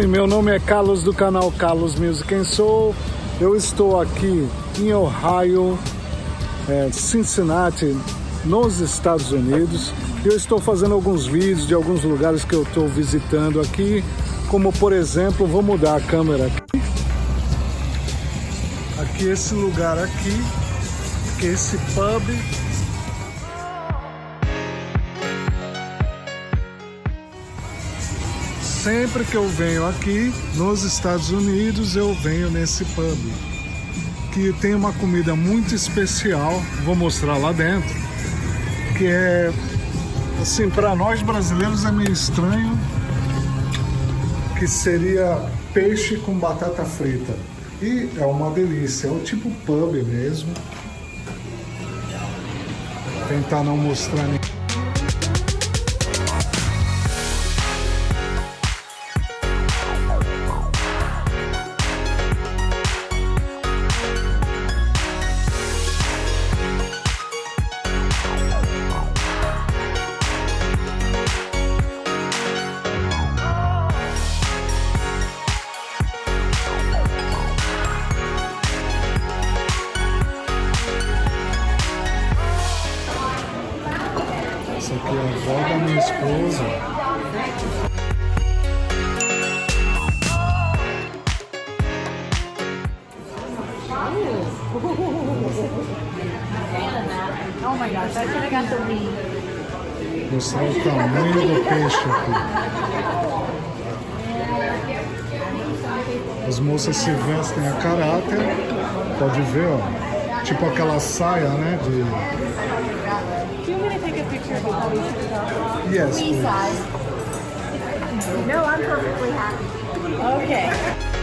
Oi, meu nome é Carlos do canal Carlos Music and Soul. Eu estou aqui em Ohio, Cincinnati, nos Estados Unidos. Eu estou fazendo alguns vídeos de alguns lugares que eu estou visitando aqui, como por exemplo, vou mudar a câmera aqui. Aqui esse lugar aqui, que é esse pub. Sempre que eu venho aqui nos Estados Unidos, eu venho nesse pub, que tem uma comida muito especial, vou mostrar lá dentro, que é, assim, para nós brasileiros é meio estranho, que seria peixe com batata frita. E é uma delícia, é o tipo pub mesmo. Vou tentar não mostrar nem... Essa aqui é a avó da minha esposa. Oh my gosh, I could have got the wing. Mostrar o tamanho do peixe aqui. As moças se vestem a caráter. Pode ver, ó. Tipo aquela saia, né? Do you want me to take a picture of all these stuff? Yes, please. No, I'm perfectly happy. Okay.